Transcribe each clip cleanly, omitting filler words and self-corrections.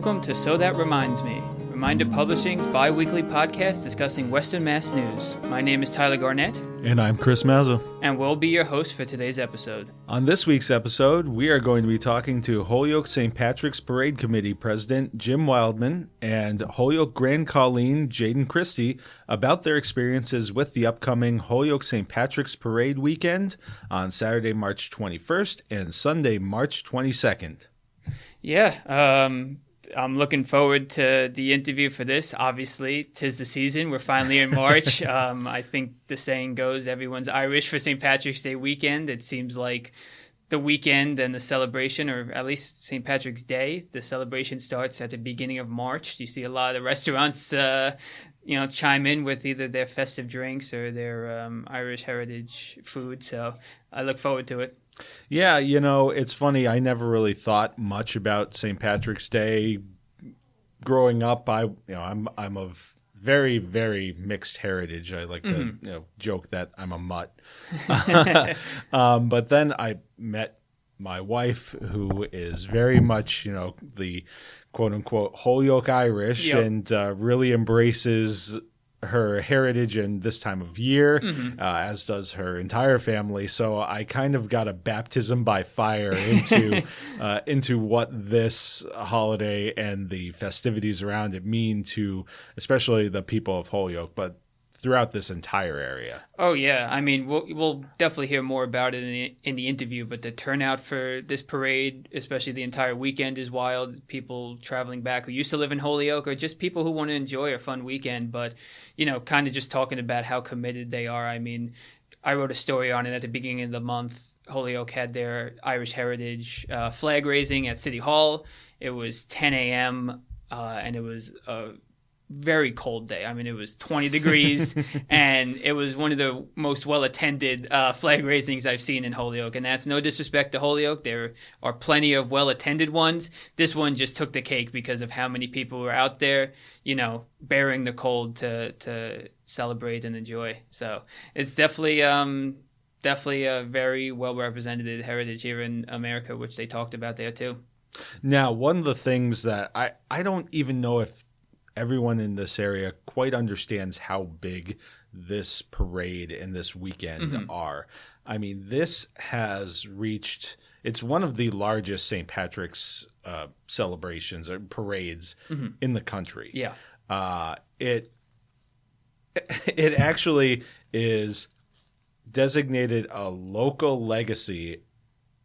Welcome to So That Reminds Me, Reminder Publishing's bi-weekly podcast discussing Western Mass news. My name is Tyler Garnet. And I'm Chris Maza. And we'll be your host for today's episode. On this week's episode, we are going to be talking to Holyoke St. Patrick's Parade Committee President Jim Wildman and Holyoke Grand Colleen Jayden Christie about their experiences with the upcoming Holyoke St. Patrick's Parade weekend on Saturday, March 21st and Sunday, March 22nd. Yeah, I'm looking forward to the interview for this. Obviously, 'tis the season. We're finally in March. I think the saying goes, everyone's Irish for St. Patrick's Day weekend. It seems like the weekend and the celebration, or at least St. Patrick's Day, the celebration starts at the beginning of March. You see a lot of the restaurants, chime in with either their festive drinks or their Irish heritage food. So I look forward to it. Yeah, it's funny. I never really thought much about St. Patrick's Day growing up. I'm of very, very mixed heritage. I like to joke that I'm a mutt. But then I met my wife, who is very much, the quote unquote Holyoke Irish, and really embraces her heritage in this time of year, as does her entire family. So I kind of got a baptism by fire into what this holiday and the festivities around it mean to especially the people of Holyoke, but throughout this entire area. Oh, yeah. I mean, we'll definitely hear more about it in the interview, but the turnout for this parade, especially the entire weekend, is wild. People traveling back who used to live in Holyoke, or just people who want to enjoy a fun weekend, but, kind of just talking about how committed they are. I mean, I wrote a story on it at the beginning of the month. Holyoke had their Irish heritage flag raising at City Hall. It was 10 a.m., and it was very cold day. I mean, it was 20 degrees, and it was one of the most well-attended flag raisings I've seen in Holyoke. And that's no disrespect to Holyoke. There are plenty of well-attended ones. This one just took the cake because of how many people were out there, bearing the cold to celebrate and enjoy. So it's definitely a very well-represented heritage here in America, which they talked about there too. Now, one of the things that I don't even know if everyone in this area quite understands how big this parade and this weekend are. I mean, this has reached, it's one of the largest St. Patrick's celebrations or parades in the country. Yeah. It actually is designated a local legacy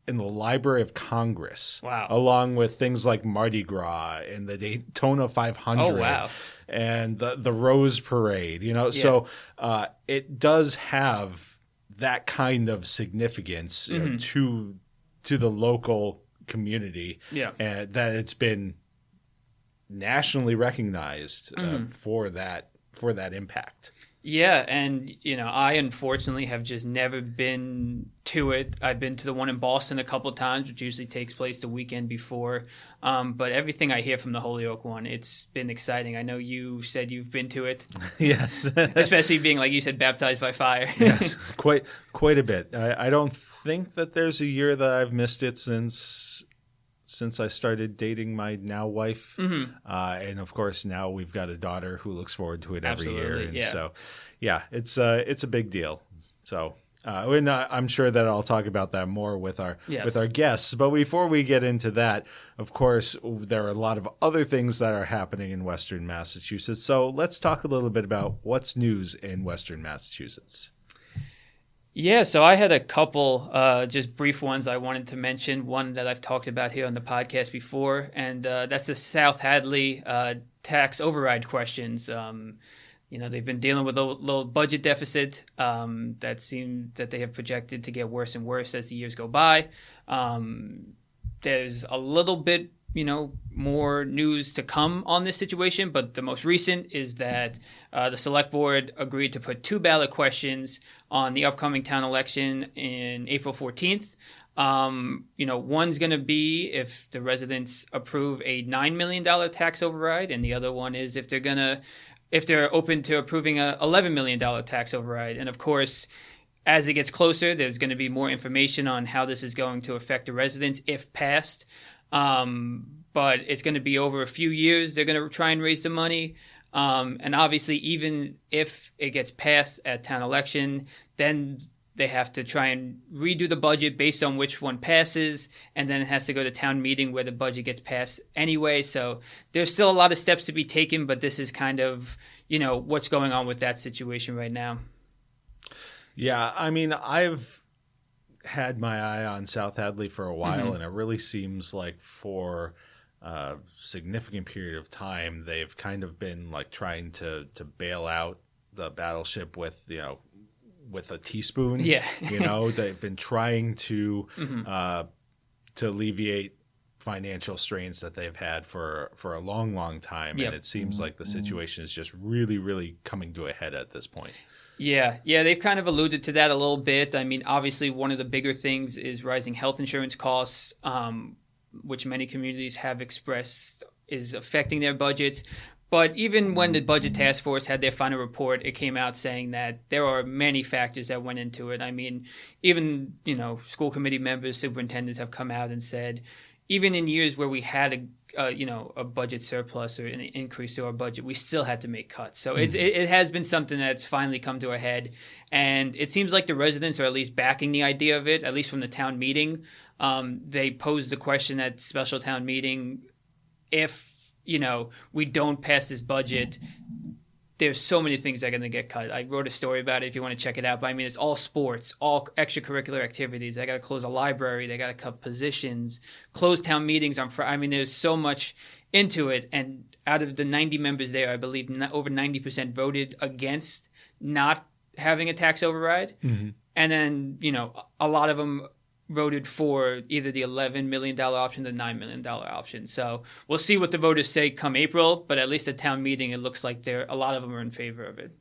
in the Library of Congress. Wow. Along with things like Mardi Gras and the Daytona 500. Oh, wow. And the Rose Parade, So it does have that kind of significance to the local community. Yeah. And that it's been nationally recognized for that impact. Yeah, and, I unfortunately have just never been to it. I've been to the one in Boston a couple of times, which usually takes place the weekend before. But everything I hear from the Holyoke one, it's been exciting. I know you said you've been to it. Yes. Especially being, like you said, baptized by fire. Yes, quite a bit. I don't think that there's a year that I've missed it since I started dating my now wife. And of course, now we've got a daughter who looks forward to it every year. And so, yeah, it's a big deal. So, and I'm sure that I'll talk about that more with our guests. But before we get into that, of course, there are a lot of other things that are happening in Western Massachusetts. So let's talk a little bit about what's news in Western Massachusetts. Yeah, so I had a couple just brief ones I wanted to mention. One that I've talked about here on the podcast before, and that's the South Hadley tax override questions. They've been dealing with a little budget deficit that seems that they have projected to get worse and worse as the years go by. There's a little bit more news to come on this situation, but the most recent is that the select board agreed to put 2 ballot questions on the upcoming town election in April 14th. One's going to be if the residents approve a $9 million tax override, and the other one is if they're open to approving a $11 million tax override. And of course, as it gets closer, there's going to be more information on how this is going to affect the residents if passed. but it's going to be over a few years. They're going to try and raise the money. And obviously, even if it gets passed at town election, then they have to try and redo the budget based on which one passes, and then it has to go to town meeting where the budget gets passed anyway. So there's still a lot of steps to be taken, but this is kind of, what's going on with that situation right now. Yeah, I mean, I've had my eye on South Hadley for a while, and it really seems like for a significant period of time, they've kind of been like trying to bail out the battleship with a teaspoon. Yeah. They've been trying to alleviate financial strains that they've had for a long, long time. Yep. And it seems like the situation is just really, really coming to a head at this point. Yeah, they've kind of alluded to that a little bit. I mean, obviously, one of the bigger things is rising health insurance costs, which many communities have expressed is affecting their budgets. But even when the Budget Task Force had their final report, it came out saying that there are many factors that went into it. I mean, even, school committee members, superintendents have come out and said, even in years where we had a budget surplus or an increase to our budget, we still had to make cuts. So it has been something that's finally come to a head. And it seems like the residents are at least backing the idea of it, at least from the town meeting. They posed the question at special town meeting, if we don't pass this budget, there's so many things that are going to get cut. I wrote a story about it if you want to check it out. But I mean, it's all sports, all extracurricular activities. They got to close a library. They got to cut positions, close town meetings on Friday. I mean, there's so much into it. And out of the 90 members there, I believe over 90% voted against not having a tax override. Mm-hmm. And then, a lot of them voted for either the $11 million option or the $9 million option. So we'll see what the voters say come April, but at least at town meeting, it looks like a lot of them are in favor of it.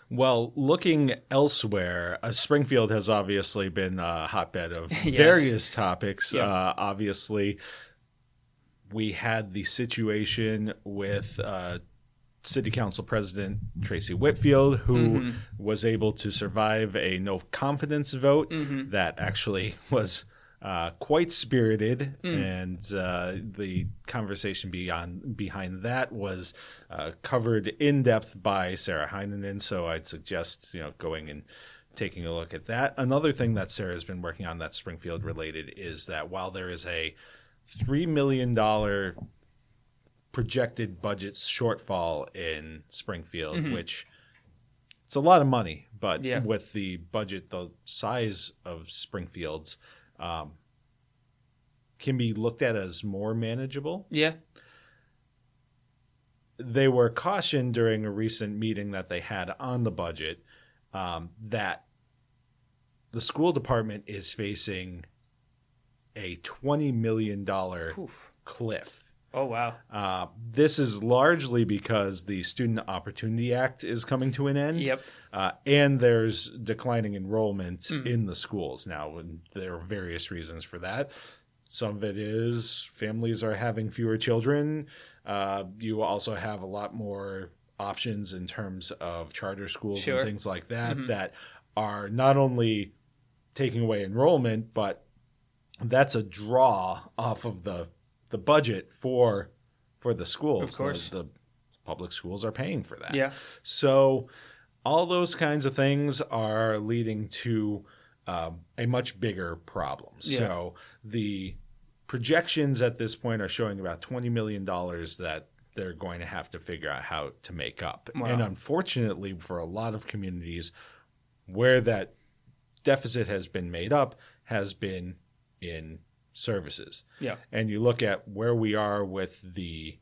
Well, looking elsewhere, Springfield has obviously been a hotbed of Yes. various topics. Yep. Obviously, we had the situation with City Council President Tracye Whitfield, who was able to survive a no confidence vote that actually was quite spirited, and the conversation behind that was covered in depth by Sarah Heineman. So I'd suggest going and taking a look at that. Another thing that Sarah's been working on that's Springfield related is that while there is a $3 million projected budget shortfall in Springfield, which it's a lot of money, but with the budget, the size of Springfield's can be looked at as more manageable. Yeah. They were cautioned during a recent meeting that they had on the budget that the school department is facing a $20 million cliff. Oh, wow. This is largely because the Student Opportunity Act is coming to an end. Yep. And there's declining enrollment in the schools. Now, there are various reasons for that. Some of it is families are having fewer children. You also have a lot more options in terms of charter schools and things like that that are not only taking away enrollment, but that's a draw off of the budget for the schools. Of course. The public schools are paying for that. Yeah. So all those kinds of things are leading to a much bigger problem. Yeah. So the projections at this point are showing about $20 million that they're going to have to figure out how to make up. Wow. And unfortunately, for a lot of communities, where that deficit has been made up has been in services. Yeah. And you look at where we are with the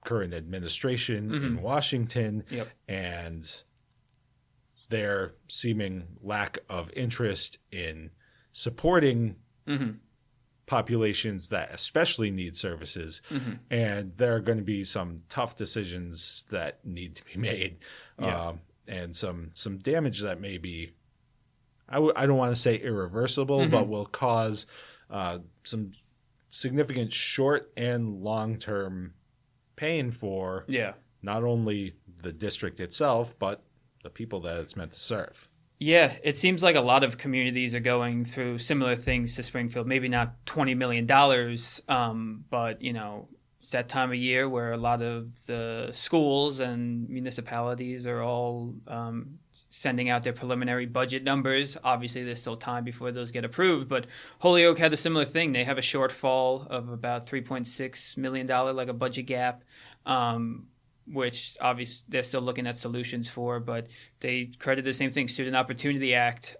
current administration in Washington and their seeming lack of interest in supporting populations that especially need services. And there are going to be some tough decisions that need to be made and some damage that may be, I don't want to say irreversible, but will cause some significant short and long-term pain for not only the district itself, but the people that it's meant to serve. Yeah, it seems like a lot of communities are going through similar things to Springfield. Maybe not $20 million, but, it's that time of year where a lot of the schools and municipalities are all sending out their preliminary budget numbers. Obviously, there's still time before those get approved, but Holyoke had a similar thing. They have a shortfall of about $3.6 million, like a budget gap, which obviously they're still looking at solutions for, but they credit the same thing. Student Opportunity Act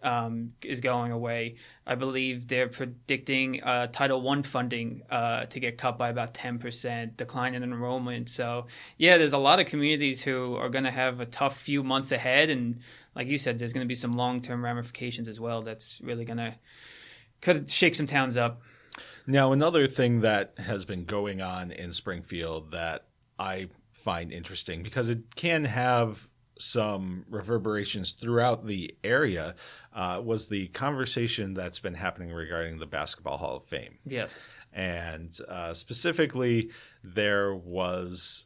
is going away. I believe they're predicting Title I funding to get cut by about 10%, decline in enrollment. So, yeah, there's a lot of communities who are going to have a tough few months ahead. And like you said, there's going to be some long-term ramifications as well that's really could shake some towns up. Now, another thing that has been going on in Springfield that I find interesting, because it can have some reverberations throughout the area, was the conversation that's been happening regarding the Basketball Hall of Fame. Yes. And specifically, there was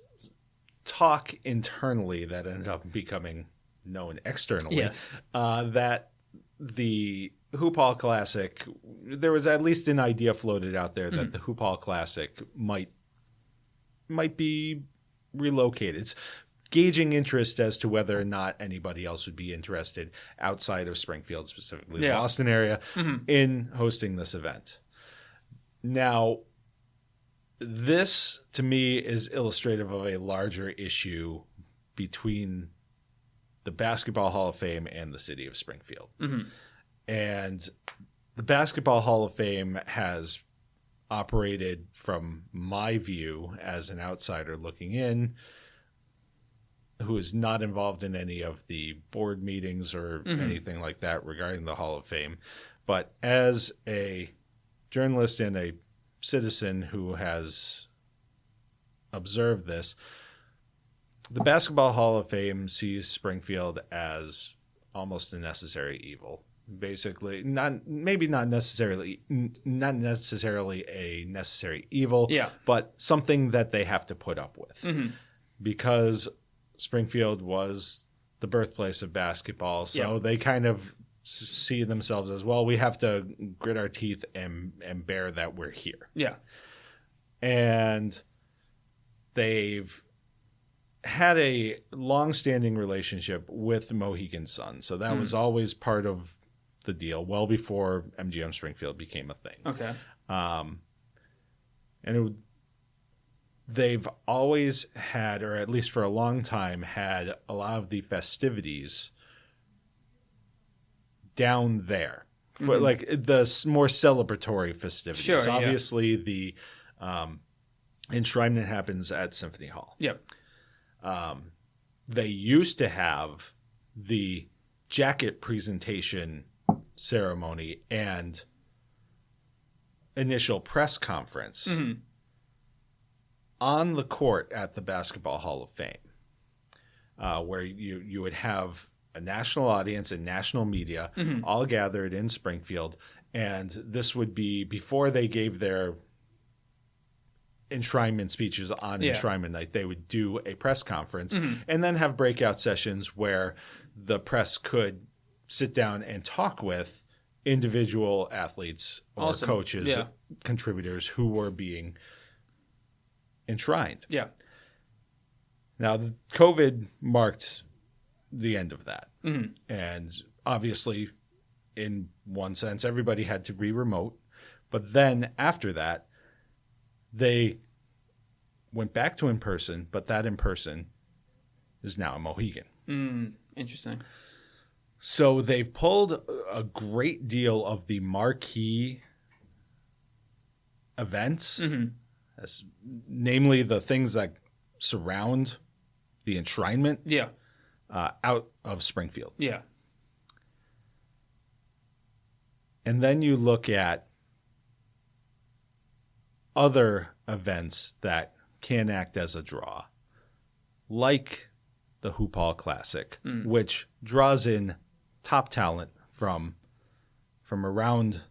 talk internally that ended up becoming known externally, yes, that the Hoop Hall Classic, there was at least an idea floated out there that the Hoop Hall Classic might be relocated. It's gauging interest as to whether or not anybody else would be interested outside of Springfield, specifically the Boston area, in hosting this event. Now, this to me is illustrative of a larger issue between the Basketball Hall of Fame and the city of Springfield. And the Basketball Hall of Fame has operated, from my view as an outsider looking in, who is not involved in any of the board meetings or anything like that regarding the Hall of Fame, but as a journalist and a citizen who has observed this, the Basketball Hall of Fame sees Springfield as almost a necessary evil. Basically, not necessarily a necessary evil, but something that they have to put up with, because Springfield was the birthplace of basketball. So they kind of see themselves as, well, we have to grit our teeth and bear that we're here. Yeah. And they've had a long-standing relationship with Mohegan Sun. So that was always part of the deal, well before MGM Springfield became a thing. Okay. They've always had, or at least for a long time, had a lot of the festivities down there, for like the more celebratory festivities. Sure, obviously, the enshrinement happens at Symphony Hall. Yep. They used to have the jacket presentation ceremony and initial press conference on the court at the Basketball Hall of Fame, where you would have a national audience and national media all gathered in Springfield, and this would be before they gave their enshrinement speeches on enshrinement night. They would do a press conference and then have breakout sessions where the press could sit down and talk with individual athletes or coaches, contributors who were being enshrined. Yeah. Now, COVID marked the end of that. And obviously, in one sense, everybody had to be remote. But then after that, they went back to in-person, but that in-person is now a Mohegan. Interesting. So they've pulled a great deal of the marquee events, namely the things that surround the enshrinement, out of Springfield. Yeah. And then you look at other events that can act as a draw, like the Hoop Hall Classic, which draws in top talent from around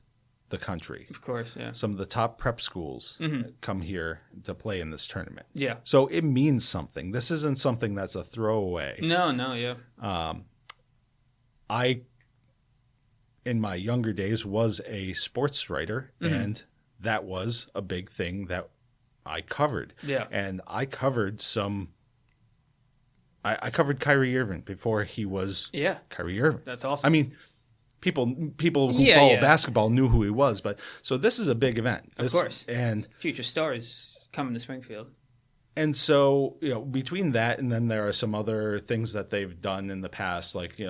the country. Of course, yeah. Some of the top prep schools come here to play in this tournament. Yeah. So it means something. This isn't something that's a throwaway. No, yeah. I in my younger days, was a sports writer, Mm-hmm. and that was a big thing that I covered. Yeah. And I covered I covered Kyrie Irving before he was Kyrie Irving. That's awesome. I mean, people who follow basketball knew who he was, but so this is a big event. Of course. And future stars coming to Springfield. And so, between that and then there are some other things that they've done in the past, like,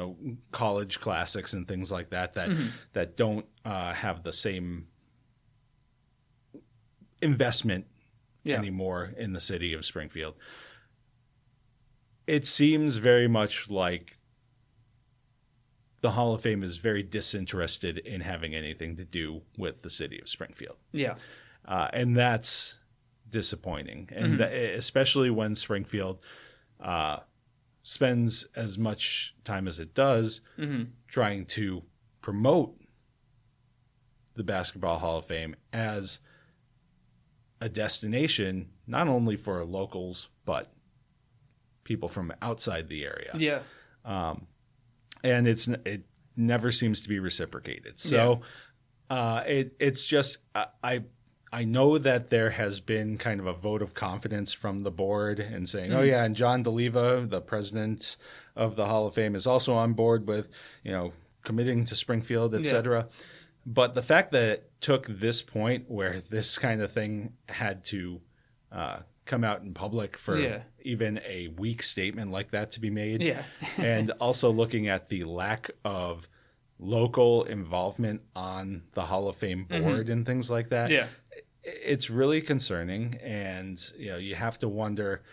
college classics and things like that Mm-hmm. that don't have the same investment anymore in the city of Springfield. It seems very much like the Hall of Fame is very disinterested in having anything to do with the city of Springfield. Yeah. And that's disappointing. And especially when Springfield spends as much time as it does trying to promote the Basketball Hall of Fame as a destination, not only for locals, but people from outside the area. Yeah. And it never seems to be reciprocated. So it's just I know that there has been kind of a vote of confidence from the board and saying, oh yeah, and John DeLeva, the president of the Hall of Fame, is also on board with committing to Springfield, et cetera. But the fact that it took this point where this kind of thing had to come out in public for even a weak statement like that to be made. And also looking at the lack of local involvement on the Hall of Fame board and things like that. It's really concerning. And, you have to wonder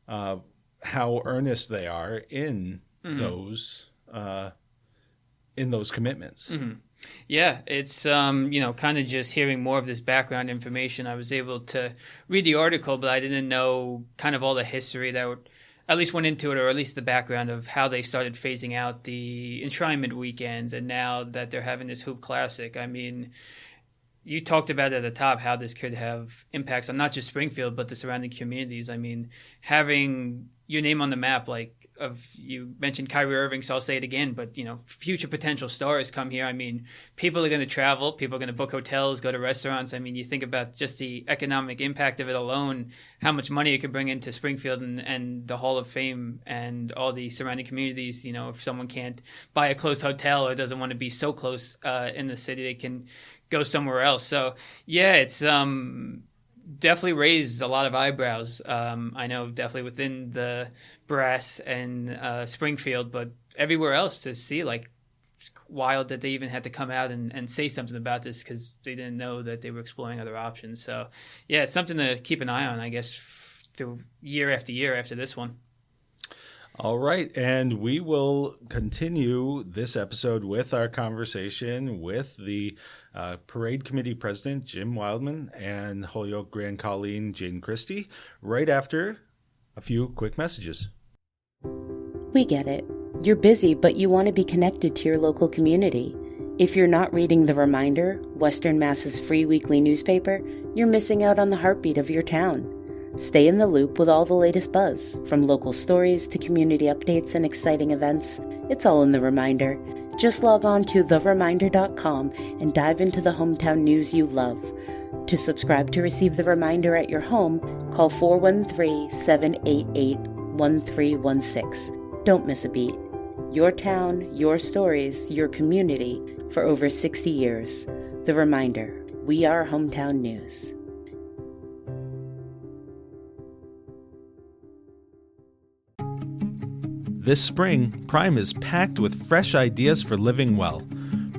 how earnest they are in those commitments. Yeah, it's, kind of just hearing more of this background information. I was able to read the article, but I didn't know kind of all the history that at least went into it, or at least the background of how they started phasing out the enshrinement weekends, and now that they're having this Hoop Classic. I mean, you talked about at the top how this could have impacts on not just Springfield, but the surrounding communities. I mean, having your name on the map, you mentioned Kyrie Irving, so I'll say it again, but, future potential stars come here. I mean, people are going to travel, people are going to book hotels, go to restaurants. I mean, you think about just the economic impact of it alone, how much money it could bring into Springfield and the Hall of Fame and all the surrounding communities. If someone can't buy a close hotel or doesn't want to be so close in the city, they can go somewhere else. So, yeah, it's definitely raised a lot of eyebrows. I know definitely within the brass and Springfield, but everywhere else to see, it's wild that they even had to come out and say something about this because they didn't know that they were exploring other options. So, yeah, it's something to keep an eye on, I guess, through year after this one. All right, and we will continue this episode with our conversation with the Parade Committee President, Jim Wildman, and Holyoke Grand Colleen, Jayden Christie, right after a few quick messages. We get it. You're busy, but you want to be connected to your local community. If you're not reading The Reminder, Western Mass's free weekly newspaper, you're missing out on the heartbeat of your town. Stay in the loop with all the latest buzz, from local stories to community updates and exciting events. It's all in The Reminder. Just log on to thereminder.com and dive into the hometown news you love. To subscribe to receive The Reminder at your home, call 413-788-1316. Don't miss a beat. Your town, your stories, your community for over 60 years. The Reminder. We are hometown news. This spring, Prime is packed with fresh ideas for living well.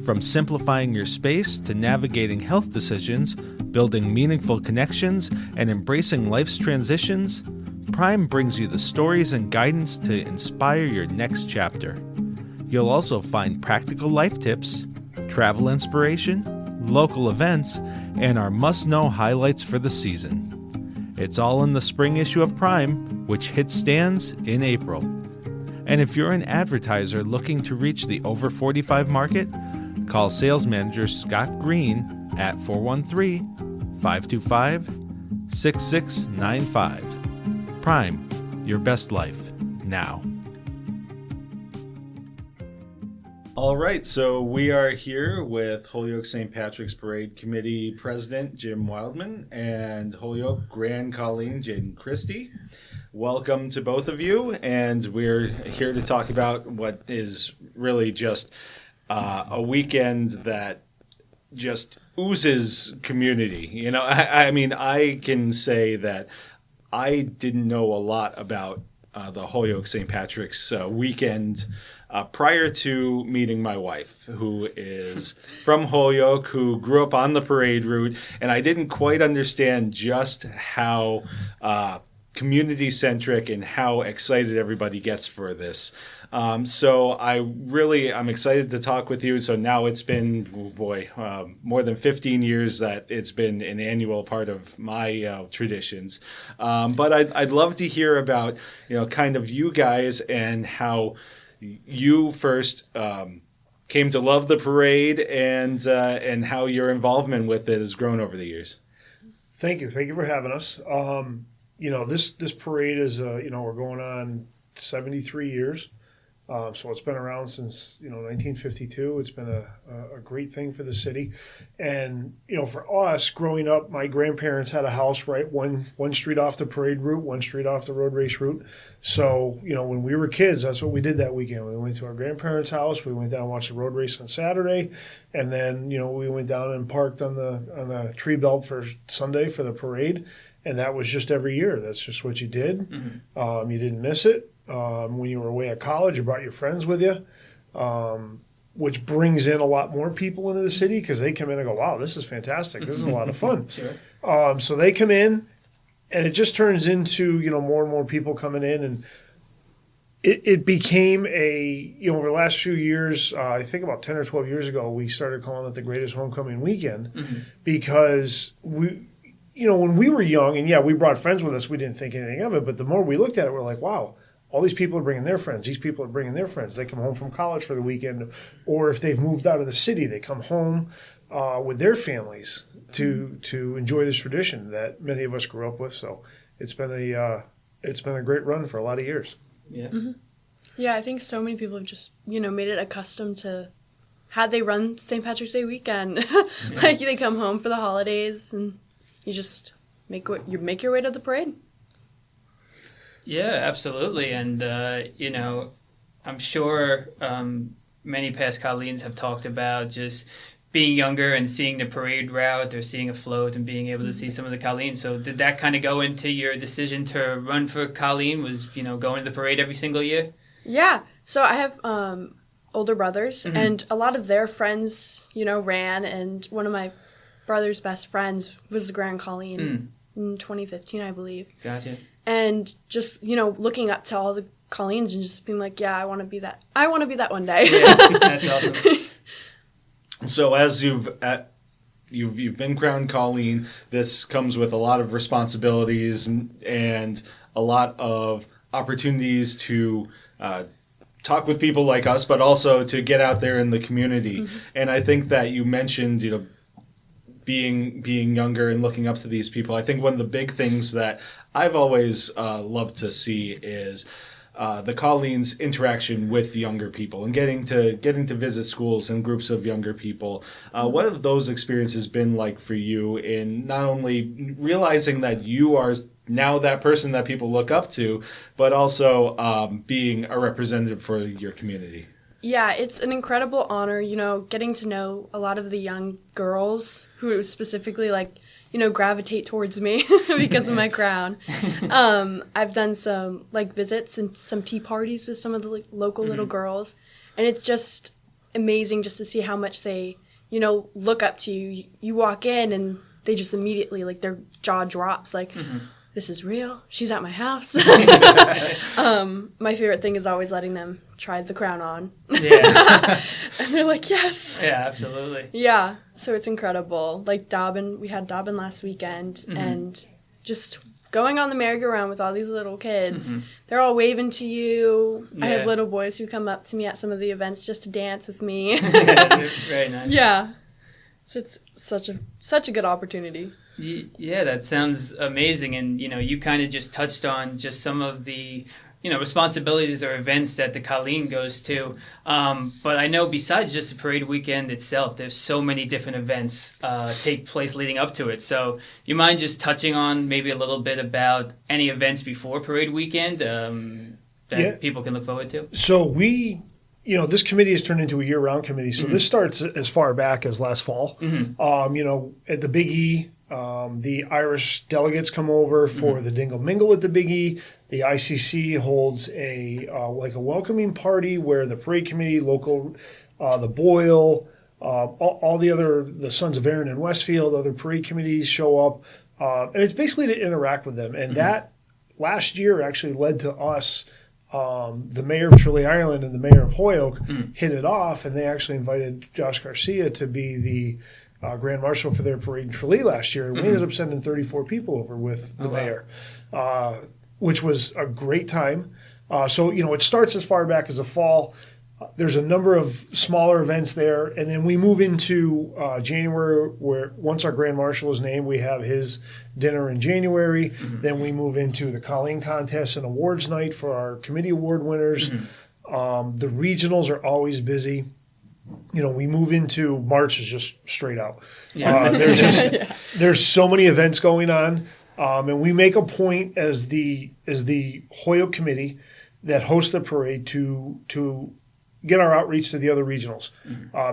From simplifying your space to navigating health decisions, building meaningful connections, and embracing life's transitions, Prime brings you the stories and guidance to inspire your next chapter. You'll also find practical life tips, travel inspiration, local events, and our must-know highlights for the season. It's all in the spring issue of Prime, which hits stands in April. And if you're an advertiser looking to reach the over 45 market, call sales manager Scott Green at 413-525-6695. Prime, your best life, now. All right, so we are here with Holyoke St. Patrick's Parade Committee President Jim Wildman and Holyoke Grand Colleen Jayden Christie. Welcome to both of you, and we're here to talk about what is really just a weekend that just oozes community. You know, I mean, I can say that I didn't know a lot about the Holyoke St. Patrick's weekend prior to meeting my wife, who is from Holyoke, who grew up on the parade route, and I didn't quite understand just how community-centric and how excited everybody gets for this. So I'm excited to talk with you. So now it's been, more than 15 years that it's been an annual part of my traditions. But I'd love to hear about, kind of you guys and how you first came to love the parade and how your involvement with it has grown over the years. Thank you for having us. This parade is we're going on 73 years. So it's been around since 1952. It's been a great thing for the city, and for us growing up, my grandparents had a house right one street off the parade route, one street off the road race route. So when we were kids, that's what we did that weekend. We went to our grandparents' house. We went down and watched the road race on Saturday, and then we went down and parked on the tree belt for Sunday for the parade, and that was just every year. That's just what you did. Mm-hmm. You didn't miss it. When you were away at college, you brought your friends with you, which brings in a lot more people into the city because they come in and go, wow, this is fantastic. This is a lot of fun. Sure. So they come in, and it just turns into, more and more people coming in. And it became over the last few years, I think about 10 or 12 years ago, we started calling it the Greatest Homecoming Weekend because when we were young, and we brought friends with us, we didn't think anything of it. But the more we looked at it, we're like, wow. All these people are bringing their friends. These people are bringing their friends. They come home from college for the weekend, or if they've moved out of the city, they come home with their families to enjoy this tradition that many of us grew up with. So it's been a great run for a lot of years. Yeah. Mm-hmm. Yeah, I think so many people have just made it accustomed to how they run St. Patrick's Day weekend. Like they come home for the holidays, and you just make your way to the parade. Yeah, absolutely. And, I'm sure many past Colleens have talked about just being younger and seeing the parade route or seeing a float and being able to see some of the Colleen. So did that kind of go into your decision to run for Colleen? Was, going to the parade every single year? Yeah. So I have older brothers, mm-hmm. and a lot of their friends, ran. And one of my brother's best friends was the Grand Colleen in 2015, I believe. Gotcha. And just, looking up to all the Colleens and just being like, yeah, I want to be that. I want to be that one day. Yeah, that's awesome. So as you've been crowned Colleen, this comes with a lot of responsibilities and a lot of opportunities to talk with people like us, but also to get out there in the community. Mm-hmm. And I think that you mentioned, being younger and looking up to these people. I think one of the big things that I've always loved to see is the Colleen's interaction with younger people and getting to visit schools and groups of younger people. What have those experiences been like for you in not only realizing that you are now that person that people look up to, but also being a representative for your community? Yeah, it's an incredible honor, getting to know a lot of the young girls who specifically, gravitate towards me because of my crown. I've done some, visits and some tea parties with some of the local mm-hmm. little girls, and it's just amazing just to see how much they, look up to you. You walk in, and they just immediately, their jaw drops, mm-hmm. This is real. She's at my house. My favorite thing is always letting them try the crown on. Yeah. And they're like, yes. Yeah, absolutely. Yeah. So it's incredible. Dobbin, we had Dobbin last weekend, mm-hmm. and just going on the merry-go-round with all these little kids. Mm-hmm. They're all waving to you. Yeah. I have little boys who come up to me at some of the events just to dance with me. Very nice. Yeah. So it's such a good opportunity. Yeah, that sounds amazing. And, you kind of just touched on just some of the, responsibilities or events that the Colleen goes to. But I know besides just the parade weekend itself, there's so many different events take place leading up to it. So do you mind just touching on maybe a little bit about any events before parade weekend that people can look forward to? So this committee has turned into a year-round committee. So this starts as far back as last fall. At the Big E, the Irish delegates come over for the Dingle Mingle at the Big E. The ICC holds a welcoming party where the parade committee, local, the Boyle, all the Sons of Erin in Westfield, other parade committees show up. And it's basically to interact with them. And that last year actually led to us, the mayor of Tralee, Ireland, and the mayor of Holyoke hit it off, and they actually invited Josh Garcia to be the Grand Marshal for their parade in Tralee last year. And we ended up sending 34 people over with the mayor, which was a great time. So it starts as far back as the fall. There's a number of smaller events there, and then we move into January, where once our Grand Marshal is named, we have his dinner in January. Then we move into the Colleen contest and awards night for our committee award winners. The regionals are always busy. We move into March is just straight out. There's so many events going on, and we make a point as the Holyoke committee that hosts the parade to get our outreach to the other regionals,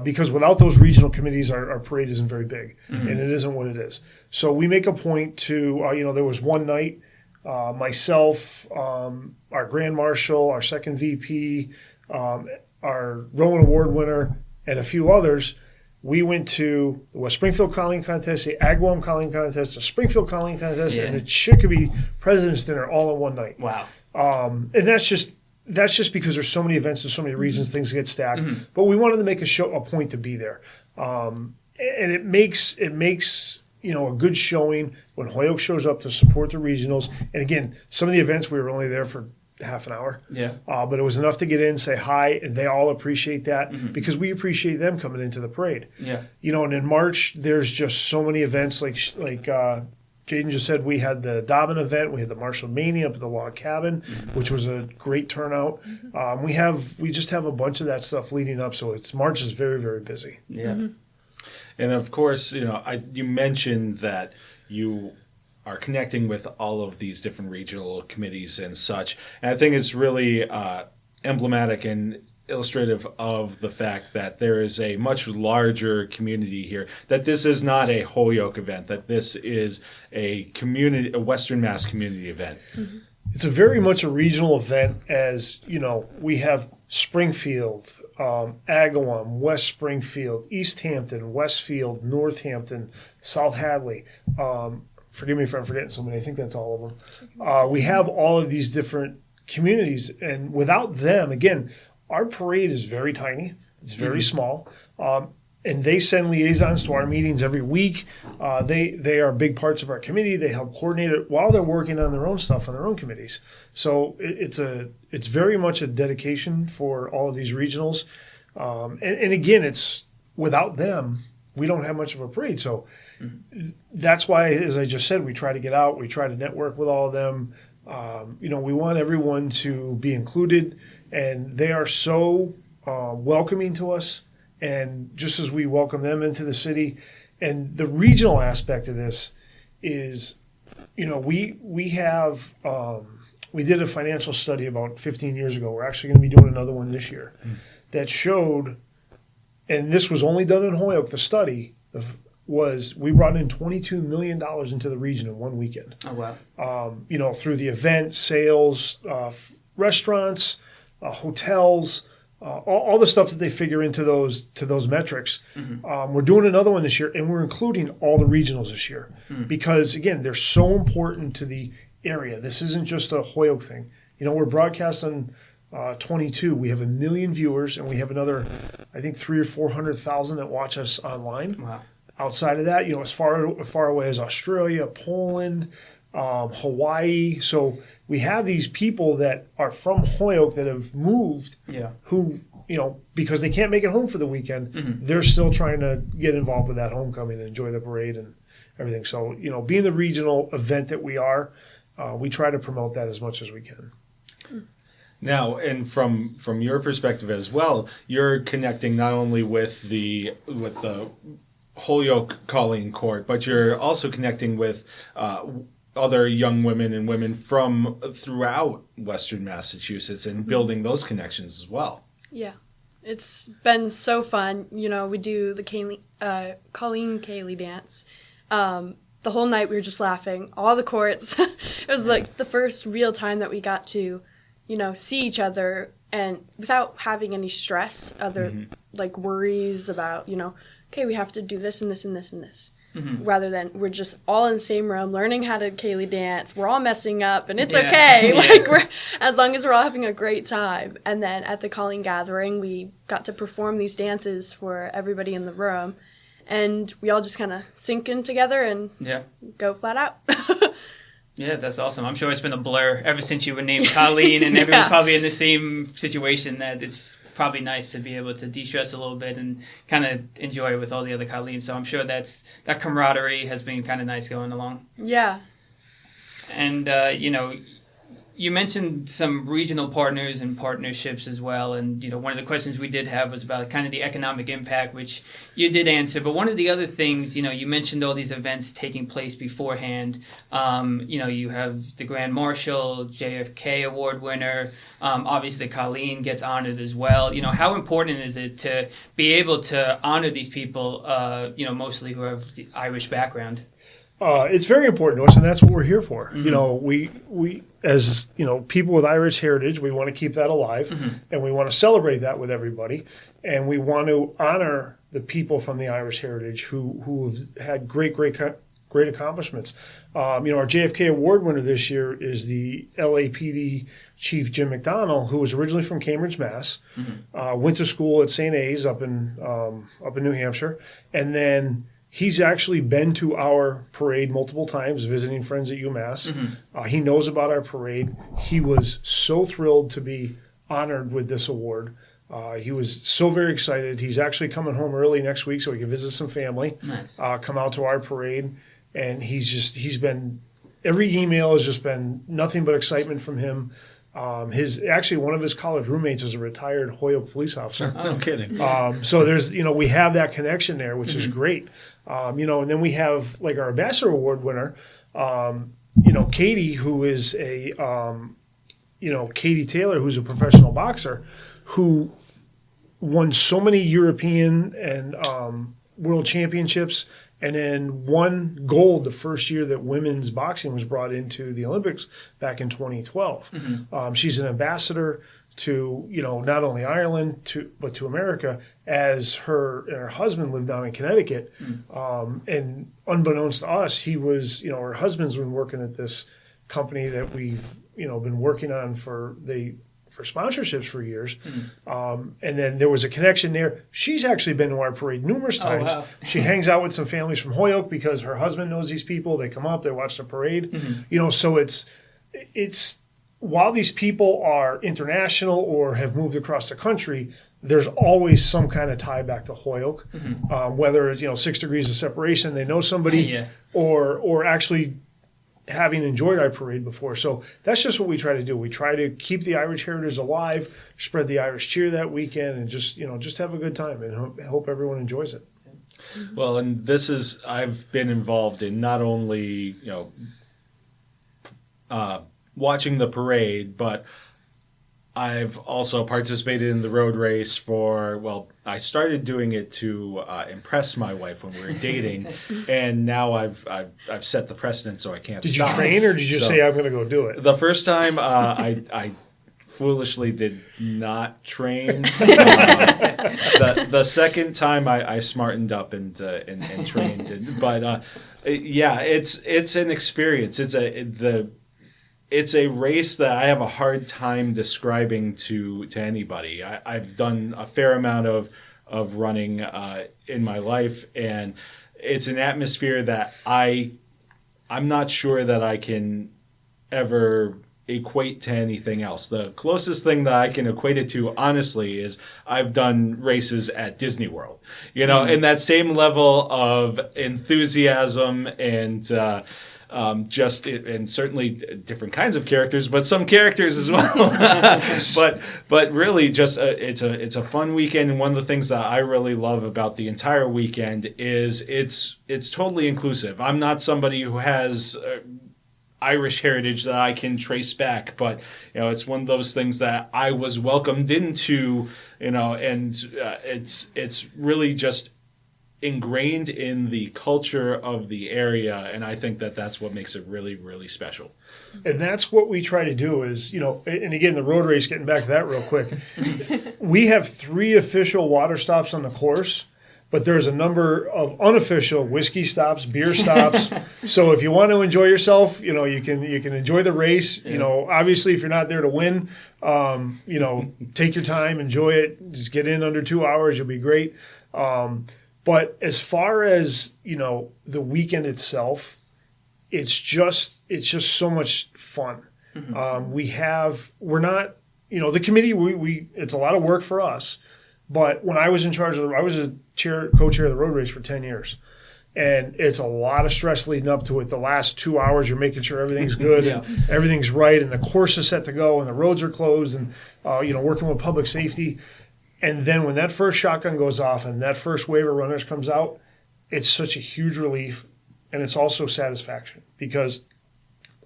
because without those regional committees, our parade isn't very big, and it isn't what it is. So we make a point to, there was one night, myself, our Grand Marshal, our second VP, our Rowan Award winner, and a few others. We went to the West Springfield Colleen contest, the Agawam Colleen contest, the Springfield Colleen contest, and the Chicopee President's Dinner all in one night. Wow. And that's just because there's so many events, there's so many reasons things get stacked. But we wanted to make a point to be there, and it makes a good showing when Holyoke shows up to support the regionals. And again, some of the events we were only there for half an hour, but it was enough to get in, say hi, and they all appreciate that because we appreciate them coming into the parade. And in March there's just so many events like Jayden just said. We had the Dobbin event, we had the Marshall Mania up at the Log Cabin, which was a great turnout. We just have a bunch of that stuff leading up, so March is very, very busy. And of course, you mentioned that you are connecting with all of these different regional committees and such, and I think it's really emblematic and illustrative of the fact that there is a much larger community here, that this is not a Holyoke event, that this is a Western Mass community event. It's a very much a regional event, as we have Springfield, Agawam, West Springfield, East Hampton, Westfield, Northampton, South Hadley. Forgive me if I'm forgetting somebody. I think that's all of them. We have all of these different communities, and without them, again, our parade is very tiny. It's very small. And they send liaisons to our meetings every week. They are big parts of our committee. They help coordinate it while they're working on their own stuff on their own committees. So it's very much a dedication for all of these regionals. And again, it's without them, we don't have much of a parade. So that's why, as I just said, we try to get out. We try to network with all of them. We want everyone to be included, and they are so welcoming to us. And just as we welcome them into the city, and the regional aspect of this is, we have we did a financial study about 15 years ago. We're actually going to be doing another one this year that showed, and this was only done in Holyoke. The study was we brought in $22 million into the region in one weekend. Oh wow! Through the event, sales, restaurants, hotels. All the stuff that they figure into those metrics. We're doing another one this year, and we're including all the regionals this year because, again, they're so important to the area. This isn't just a Holyoke thing. We're broadcasting 22. We have 1 million viewers, and we have another, I think, 300,000 or 400,000 that watch us online. Wow. Outside of that, as far away as Australia, Poland, Hawaii. So we have these people that are from Holyoke that have moved who, because they can't make it home for the weekend, they're still trying to get involved with that homecoming and enjoy the parade and everything. So, being the regional event that we are, we try to promote that as much as we can. Now, and from your perspective as well, you're connecting not only with the Holyoke Colleen Court, but you're also connecting with other young women and women from throughout Western Massachusetts and building those connections as well. Yeah. It's been so fun. You know, we do the Colleen Kaylee dance. The whole night we were just laughing. All the courts. It was like the first real time that we got to, you know, see each other and without having any stress, like worries about, you know, okay, we have to do this and this and this and this. Rather than we're just all in the same room learning how to Kaylee dance. We're all messing up and it's okay. Like as long as we're all having a great time. And then at the Colleen gathering, we got to perform these dances for everybody in the room. And we all just kind of sink in together and go flat out. Yeah, that's awesome. I'm sure it's been a blur ever since you were named Colleen, and everyone's probably in the same situation, that it's probably nice to be able to de-stress a little bit and kind of enjoy it with all the other Colleens. So I'm sure that camaraderie has been kind of nice going along. Yeah. And, you know, you mentioned some regional partners and partnerships as well. And, you know, one of the questions we did have was about kind of the economic impact, which you did answer. But one of the other things, you know, you mentioned all these events taking place beforehand. You know, you have the Grand Marshal, JFK Award winner. Obviously, Colleen gets honored as well. You know, how important is it to be able to honor these people, you know, mostly who have the Irish background? It's very important to us, and that's what we're here for. You know, we as, you know, people with Irish heritage, we want to keep that alive, and we want to celebrate that with everybody, and we want to honor the people from the Irish heritage who have had great accomplishments. You know, our JFK Award winner this year is the LAPD Chief Jim McDonnell, who was originally from Cambridge, Mass. Went to school at St. A's up in New Hampshire, and then he's actually been to our parade multiple times, visiting friends at UMass. He knows about our parade. He was so thrilled to be honored with this award. He was so very excited. He's actually coming home early next week so he can visit some family. Nice. Come out to our parade. And he's been, every email has just been nothing but excitement from him. Actually one of his college roommates is a retired Holyoke police officer. No kidding. So there's, you know, we have that connection there, which is great. You know, and then we have like our Ambassador Award winner, you know, Katie, who is you know, Katie Taylor, who's a professional boxer, who won so many European and world championships, and then won gold the first year that women's boxing was brought into the Olympics back in 2012. She's an ambassador to, you know, not only Ireland but to America, as her husband lived down in Connecticut. And unbeknownst to us, he was, you know, her husband's been working at this company that we've, you know, been working on for sponsorships for years. And then there was a connection there. She's actually been to our parade numerous times. Oh, wow. She hangs out with some families from Holyoke because her husband knows these people. They come up, they watch the parade. You know, so it's while these people are international or have moved across the country, there's always some kind of tie back to Holyoke, whether it's, you know, 6 degrees of separation, they know somebody, or actually having enjoyed our parade before. So that's just what we try to do. We try to keep the Irish heritage alive, spread the Irish cheer that weekend, and just have a good time, and hope everyone enjoys it. Well, and I've been involved in not only, you know, watching the parade, but I've also participated in the road race I started doing it to impress my wife when we were dating, and now I've set the precedent, so I can't stop. Did you train, or did you say, I'm going to go do it? The first time, I foolishly did not train. The second time, I smartened up and trained. But yeah, it's an experience. It's a race that I have a hard time describing to anybody. I've done a fair amount of running in my life, and it's an atmosphere that I'm not sure that I can ever equate to anything else. The closest thing that I can equate it to, honestly, is I've done races at Disney World. You know, in that same level of enthusiasm and and certainly different kinds of characters, but some characters as well. but really, just it's a fun weekend, and one of the things that I really love about the entire weekend is it's totally inclusive. I'm not somebody who has Irish heritage that I can trace back, but it's one of those things that I was welcomed into, and it's really just ingrained in the culture of the area, and I think that's what makes it really, really special. And that's what we try to do is, and again, the road race, getting back to that real quick, we have 3 official water stops on the course, but there's a number of unofficial whiskey stops, beer stops. So if you want to enjoy yourself, you can enjoy the race. Yeah. Obviously, if you're not there to win, take your time, enjoy it. Just get in under 2 hours, you'll be great. But as far as, the weekend itself, it's just so much fun. Mm-hmm. We're not, the committee, it's a lot of work for us. But when I was in charge I was a co-chair of the road race for 10 years. And it's a lot of stress leading up to it. The last 2 hours, you're making sure everything's good and everything's right, and the course is set to go, and the roads are closed, and working with public safety. And then when that first shotgun goes off and that first wave of runners comes out, it's such a huge relief, and it's also satisfaction because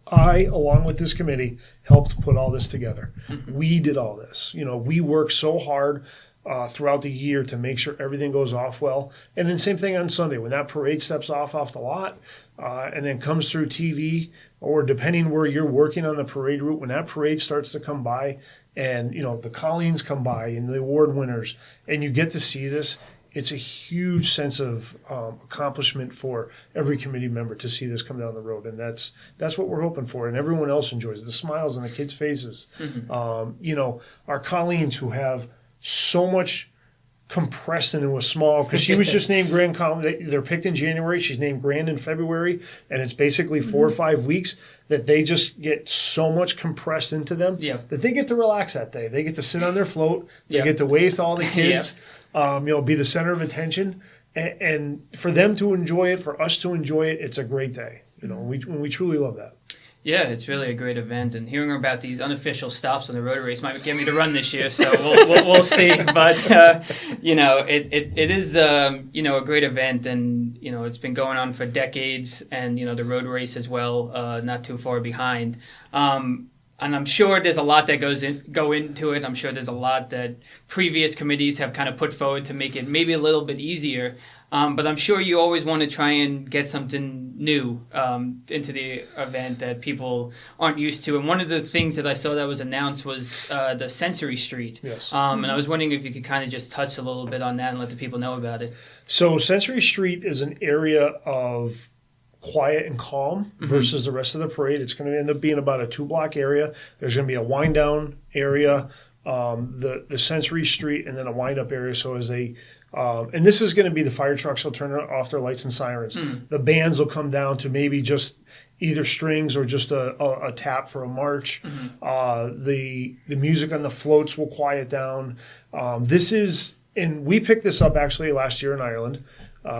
I, along with this committee, helped put all this together. Mm-hmm. We did all this. We worked so hard throughout the year to make sure everything goes off well. And then same thing on Sunday when that parade steps off the lot and then comes through TV, or depending where you're working on the parade route, when that parade starts to come by and, the Colleens come by and the award winners, and you get to see this, it's a huge sense of accomplishment for every committee member to see this come down the road. And that's what we're hoping for. And everyone else enjoys it. The smiles on the kids' faces. Mm-hmm. Our Colleens who have so much compressed into a small, because she was just named Grand Colleen. They're picked in January. She's named Grand in February, and it's basically 4 or 5 weeks that they just get so much compressed into them that they get to relax that day. They get to sit on their float. They get to wave to all the kids, be the center of attention, and for them to enjoy it, for us to enjoy it, it's a great day. We truly love that. Yeah, it's really a great event, and hearing about these unofficial stops on the road race might get me to run this year. So we'll see. But it is a great event, and it's been going on for decades, and the road race as well, not too far behind. And I'm sure there's a lot that go into it. I'm sure there's a lot that previous committees have kind of put forward to make it maybe a little bit easier. But I'm sure you always want to try and get something new into the event that people aren't used to. And one of the things that I saw that was announced was the Sensory Street. Yes. And I was wondering if you could kind of just touch a little bit on that and let the people know about it. So Sensory Street is an area of quiet and calm versus the rest of the parade. It's going to end up being about a 2-block area. There's going to be a wind down area, the Sensory Street, and then a wind up area. So as they and this is going to be the fire trucks will turn off their lights and sirens. The bands will come down to maybe just either strings or just a tap for a march. The music on the floats will quiet down. And we picked this up actually last year in Ireland.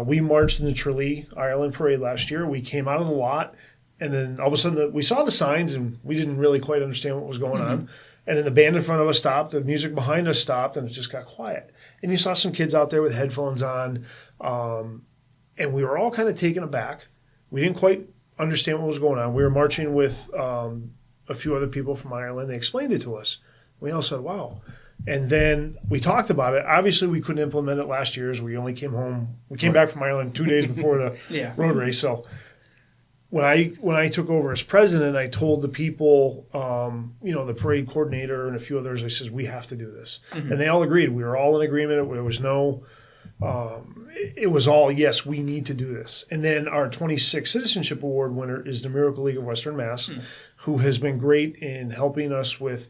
We marched in the Tralee Ireland Parade last year. We came out of the lot, and then all of a sudden we saw the signs, and we didn't really quite understand what was going on. And then the band in front of us stopped, the music behind us stopped, and it just got quiet. And you saw some kids out there with headphones on, and we were all kind of taken aback. We didn't quite understand what was going on. We were marching with a few other people from Ireland. They explained it to us. We all said, wow. And then we talked about it. Obviously, we couldn't implement it last year as we only came home. We came back from Ireland 2 days before the road race. So when I took over as president, I told the people, the parade coordinator and a few others, I said, we have to do this. And they all agreed. We were all in agreement. There was no it was all, yes, we need to do this. And then our 26th Citizenship Award winner is the Miracle League of Western Mass, who has been great in helping us with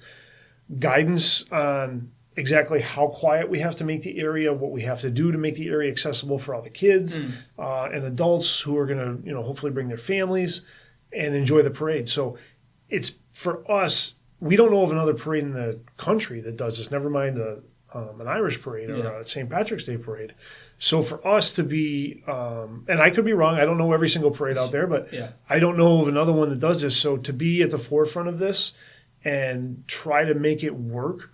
guidance on exactly how quiet we have to make the area, what we have to do to make the area accessible for all the kids and adults who are going to, hopefully bring their families and enjoy the parade. So it's, for us, we don't know of another parade in the country that does this, never mind an Irish parade or a St. Patrick's Day parade. So for us to be, and I could be wrong, I don't know every single parade out there, but I don't know of another one that does this. So to be at the forefront of this and try to make it work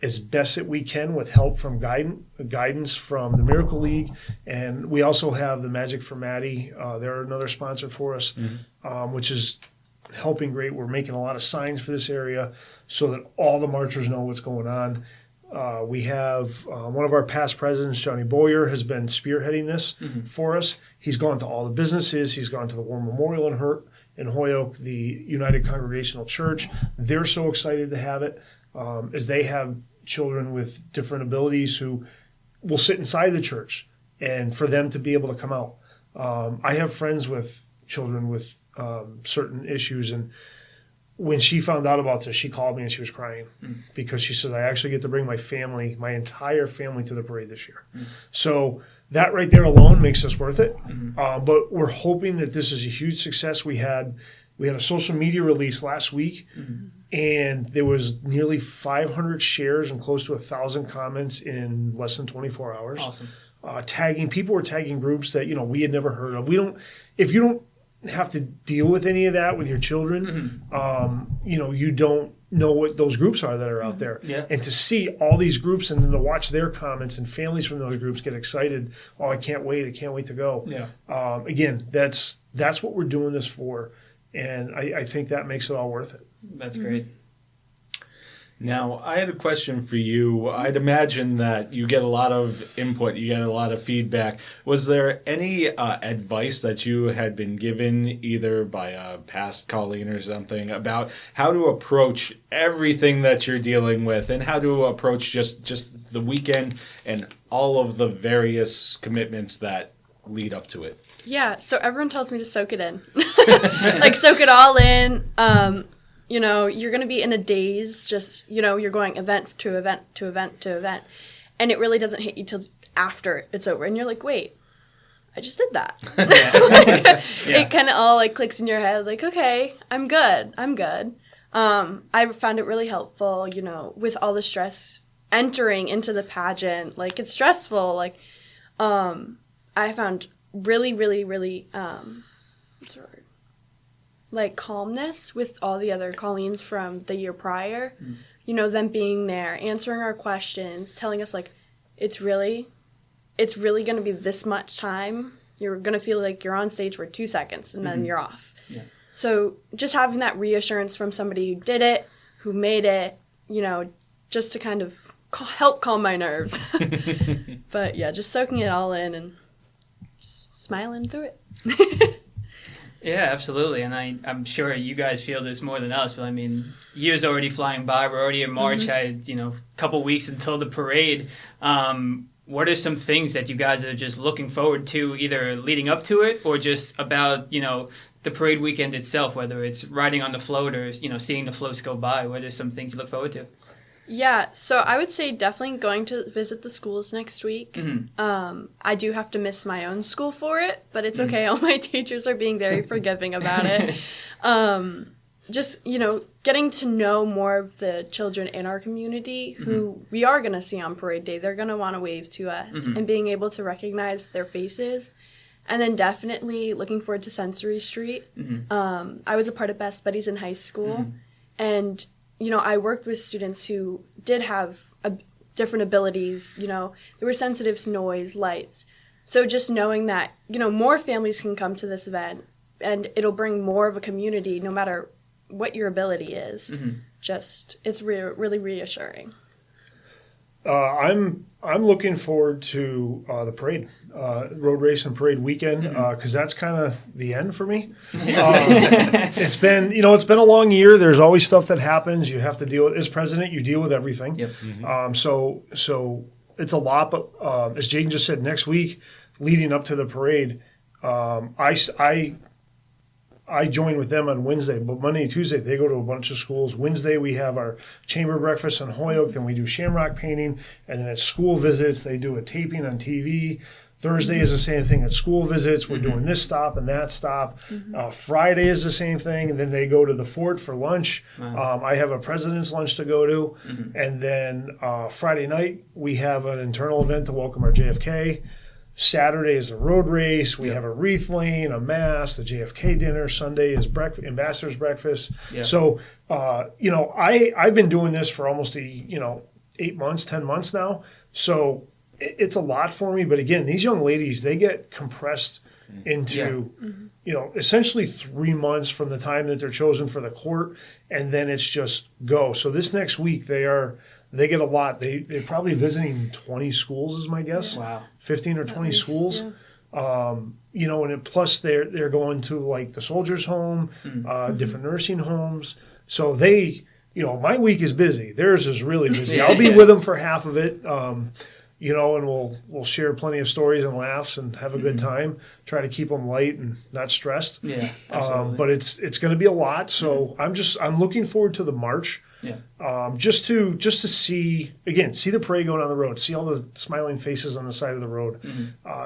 as best that we can with help from guidance from the Miracle League. And we also have the Magic for Maddie. They're another sponsor for us, which is helping great. We're making a lot of signs for this area so that all the marchers know what's going on. We have one of our past presidents, Johnny Boyer, has been spearheading this for us. He's gone to all the businesses. He's gone to the War Memorial in Holyoke, the United Congregational Church. They're so excited to have it, as they have children with different abilities who will sit inside the church, and for them to be able to come out. I have friends with children with certain issues, and when she found out about this, she called me and she was crying because she says, I actually get to bring my entire family to the parade this year. So that right there alone makes us worth it. But we're hoping that this is a huge success. We had a social media release last week, and there was nearly 500 shares and close to 1,000 comments in less than 24 hours. Awesome. People were tagging groups that, we had never heard of. If you don't have to deal with any of that with your children, you don't know what those groups are that are out there. And to see all these groups and then to watch their comments and families from those groups get excited, I can't wait to go. Again, that's what we're doing this for, and I think that makes it all worth it. That's great. Now, I had a question for you. I'd imagine that you get a lot of input, you get a lot of feedback. Was there any advice that you had been given, either by a past Colleen or something, about how to approach everything that you're dealing with and how to approach just the weekend and all of the various commitments that lead up to it? Yeah, so everyone tells me to soak it in. Soak it all in. You're going to be in a daze, just, you're going event to event to event to event. And it really doesn't hit you till after it's over. And you're like, wait, I just did that. It kind of all clicks in your head, okay, I'm good. I found it really helpful, with all the stress entering into the pageant. It's stressful. I found really, really, really, what's the word? Calmness with all the other Colleens from the year prior, them being there, answering our questions, telling us it's really going to be this much time. You're going to feel like you're on stage for 2 seconds and then you're off. So just having that reassurance from somebody who did it, who made it, just to kind of help calm my nerves. But yeah, just soaking it all in and just smiling through it. Yeah, absolutely. And I'm sure you guys feel this more than us, but years already flying by. We're already in March. A couple weeks until the parade. What are some things that you guys are just looking forward to, either leading up to it or just about, the parade weekend itself, whether it's riding on the float or, seeing the floats go by? What are some things you look forward to? Yeah, so I would say definitely going to visit the schools next week. I do have to miss my own school for it, but it's okay. All my teachers are being very forgiving about it. Just, getting to know more of the children in our community who we are going to see on parade day. They're going to want to wave to us and being able to recognize their faces. And then definitely looking forward to Sensory Street. I was a part of Best Buddies in high school, and I worked with students who did have different abilities. They were sensitive to noise, lights. So just knowing that, more families can come to this event and it'll bring more of a community no matter what your ability is. It's really reassuring. I'm looking forward to the parade, road race and parade weekend, because that's kind of the end for me. It's been a long year. There's always stuff that happens. You have to deal with, as president, you deal with everything. So it's a lot. But as Jayden just said, next week leading up to the parade, I join with them on Wednesday, but Monday and Tuesday, they go to a bunch of schools. Wednesday, we have our chamber breakfast in Holyoke. Then we do shamrock painting. And then at school visits, they do a taping on TV. Thursday is the same thing at school visits. We're doing this stop and that stop. Friday is the same thing. And then they go to the fort for lunch. I have a president's lunch to go to. And then Friday night, we have an internal event to welcome our JFK. Saturday is a road race. We have a wreath lane, a mass, the JFK dinner. Sunday is ambassador's breakfast. So, I've been doing this for almost 8 months, 10 months now. So it's a lot for me. But again, these young ladies, they get compressed into, essentially 3 months from the time that they're chosen for the court. And then it's just go. So this next week, they get a lot. They're probably visiting 20 schools is my guess. Wow. 15 or 20 schools. And plus they're going to like the soldiers' home, different nursing homes. So my week is busy. Theirs is really busy. I'll be with them for half of it. And we'll share plenty of stories and laughs and have a good time. Try to keep them light and not stressed. Yeah, but it's going to be a lot. So I'm looking forward to the march. Just to see the parade going on the road, see all the smiling faces on the side of the road,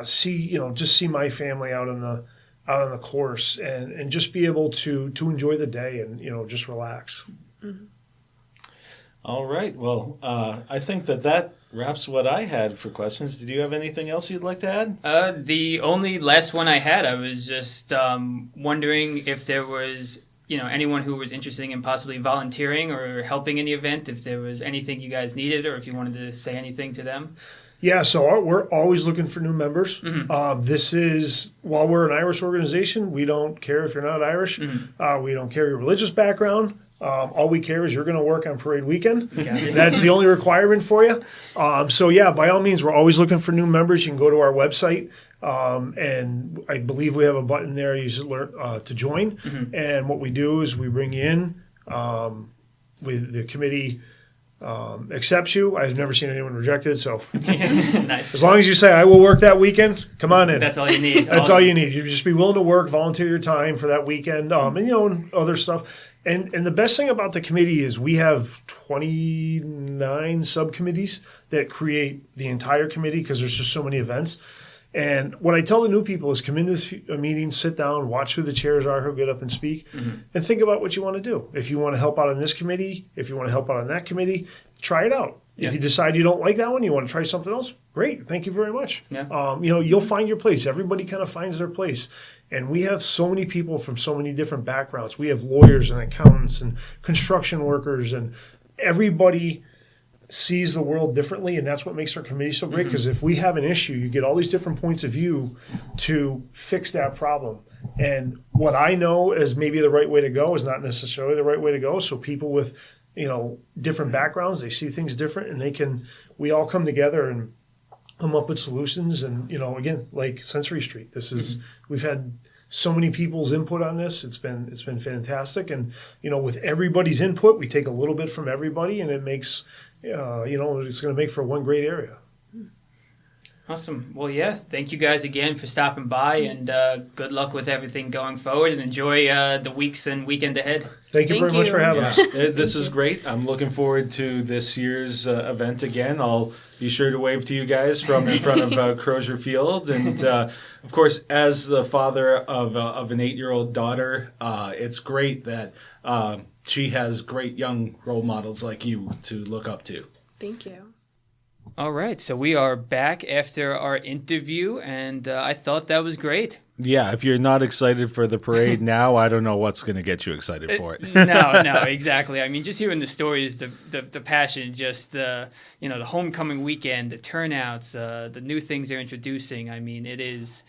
see my family out on the course, and just be able to enjoy the day and just relax. All right. Well, I think that wraps what I had for questions. Did you have anything else you'd like to add? The only last one I had, I was just wondering if there was anyone who was interested in possibly volunteering or helping in the event, if there was anything you guys needed or if you wanted to say anything to them. Yeah, so we're always looking for new members. This is, while we're an Irish organization, we don't care if you're not Irish. We don't care your religious background. All we care is you're going to work on parade weekend. That's the only requirement for you. By all means, we're always looking for new members. You can go to our website, and I believe we have a button there you should learn to join. And what we do is we bring you in. The committee accepts you. I've never seen anyone rejected. So Nice. As long as you say, I will work that weekend, come on in. That's all you need. That's all you need. You just be willing to work, volunteer your time for that weekend, and other stuff. And the best thing about the committee is we have 29 subcommittees that create the entire committee because there's just so many events. And what I tell the new people is come into this meeting, sit down, watch who the chairs are who get up and speak, and think about what you want to do. If you want to help out on this committee, if you want to help out on that committee, try it out. If you decide you don't like that one, you want to try something else, great. Thank you very much. You'll find your place. Everybody kind of finds their place. And we have so many people from so many different backgrounds. We have lawyers and accountants and construction workers, and everybody sees the world differently, and that's what makes our committee so great, because if we have an issue, you get all these different points of view to fix that problem. And what I know is maybe the right way to go is not necessarily the right way to go. So people with different backgrounds, they see things different, and we all come together and come up with solutions. And again, like Sensory Street, this is we've had so many people's input on this. It's been fantastic, and with everybody's input, we take a little bit from everybody, and it makes it's going to make for one great area. Awesome. Well, thank you guys again for stopping by, and good luck with everything going forward, and enjoy the weeks and weekend ahead. Thank you very much for having us. This is great. I'm looking forward to this year's event again. I'll be sure to wave to you guys from in front of Crozier Field. And, of course, as the father of an 8-year-old daughter, it's great that she has great young role models like you to look up to. Thank you. All right, so we are back after our interview, and I thought that was great. Yeah, if you're not excited for the parade now, I don't know what's going to get you excited for it. No, exactly. I mean, just hearing the stories, the passion, just the homecoming weekend, the turnouts, the new things they're introducing. I mean, it is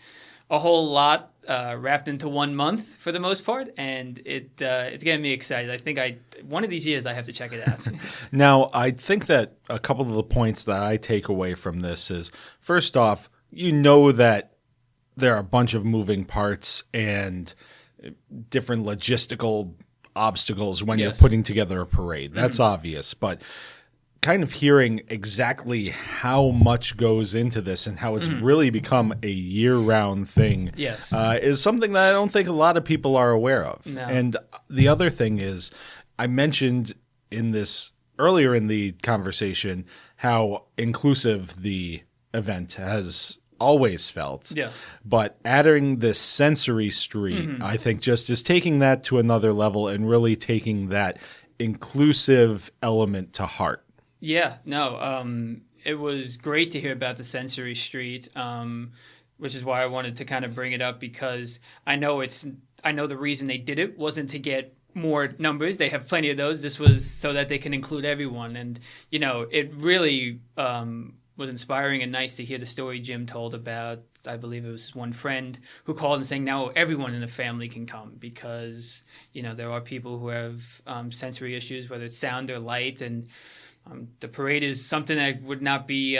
a whole lot wrapped into 1 month for the most part, and it's getting me excited. I think one of these years I have to check it out. Now, I think that a couple of the points that I take away from this is, first off, that there are a bunch of moving parts and different logistical obstacles when you're putting together a parade. That's obvious, but kind of hearing exactly how much goes into this and how it's really become a year-round thing is something that I don't think a lot of people are aware of. No. And the other thing is, I mentioned earlier in the conversation how inclusive the event has always felt. Yeah. But adding this sensory street, I think just is taking that to another level and really taking that inclusive element to heart. Yeah, no, it was great to hear about the sensory street, which is why I wanted to kind of bring it up, because I know the reason they did it wasn't to get more numbers. They have plenty of those. This was so that they can include everyone. And, it really was inspiring and nice to hear the story Jim told about, I believe it was his one friend who called and saying now everyone in the family can come because, there are people who have sensory issues, whether it's sound or light. And the parade is something that would not be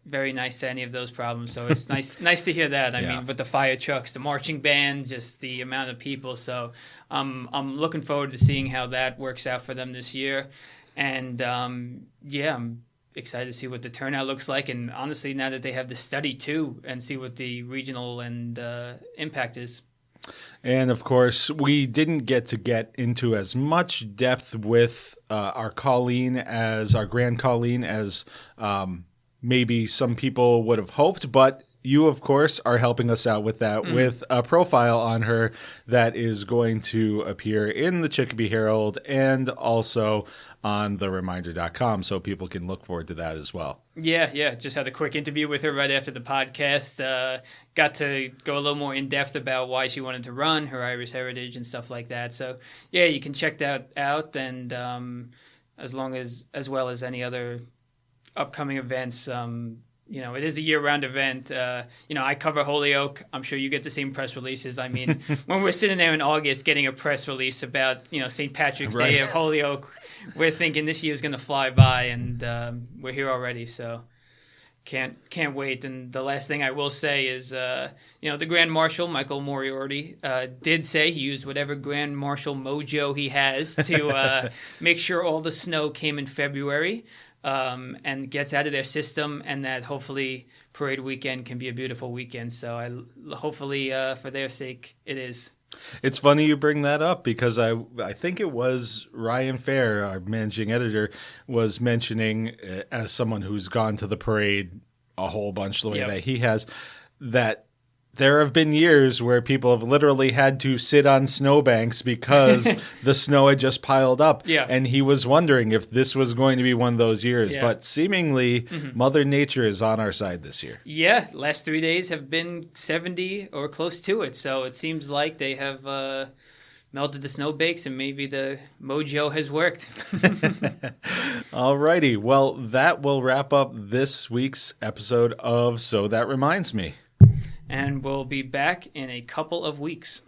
very nice to any of those problems. So it's nice to hear that. I mean, with the fire trucks, the marching band, just the amount of people. So I'm looking forward to seeing how that works out for them this year. And I'm excited to see what the turnout looks like. And honestly, now that they have the study too, and see what the regional and impact is. And of course, we didn't get into as much depth with our Colleen as maybe some people would have hoped, but you, of course, are helping us out with that with a profile on her that is going to appear in the Chicopee Herald and also on thereminder.com, so people can look forward to that as well. Yeah. Just had a quick interview with her right after the podcast. Got to go a little more in depth about why she wanted to run, her Irish heritage and stuff like that. So, yeah, you can check that out. And as well as any other upcoming events, it is a year-round event. I cover Holyoke. I'm sure you get the same press releases. I mean, when we're sitting there in August getting a press release about, St. Patrick's Day of Holyoke, we're thinking this year's going to fly by, and we're here already. So can't wait. And the last thing I will say is, the Grand Marshal, Michael Moriarty, did say he used whatever Grand Marshal mojo he has to make sure all the snow came in February. And gets out of their system, and that hopefully parade weekend can be a beautiful weekend. So hopefully for their sake it is. It's funny you bring that up because I think it was Ryan Fair, our managing editor, was mentioning, as someone who's gone to the parade a whole bunch the way that he has, that there have been years where people have literally had to sit on snowbanks because the snow had just piled up. Yeah. And he was wondering if this was going to be one of those years. Yeah. But seemingly, Mother Nature is on our side this year. Yeah, last 3 days have been 70 or close to it. So it seems like they have melted the snowbanks, and maybe the mojo has worked. All righty. Well, that will wrap up this week's episode of So That Reminds Me. And we'll be back in a couple of weeks.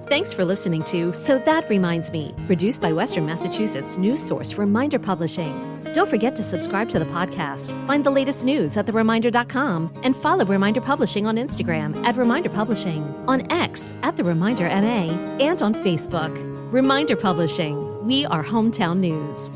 Thanks for listening to So That Reminds Me, produced by Western Massachusetts news source Reminder Publishing. Don't forget to subscribe to the podcast, find the latest news at thereminder.com, and follow Reminder Publishing on Instagram at Reminder Publishing, on X at The Reminder MA, and on Facebook. Reminder Publishing, we are hometown news.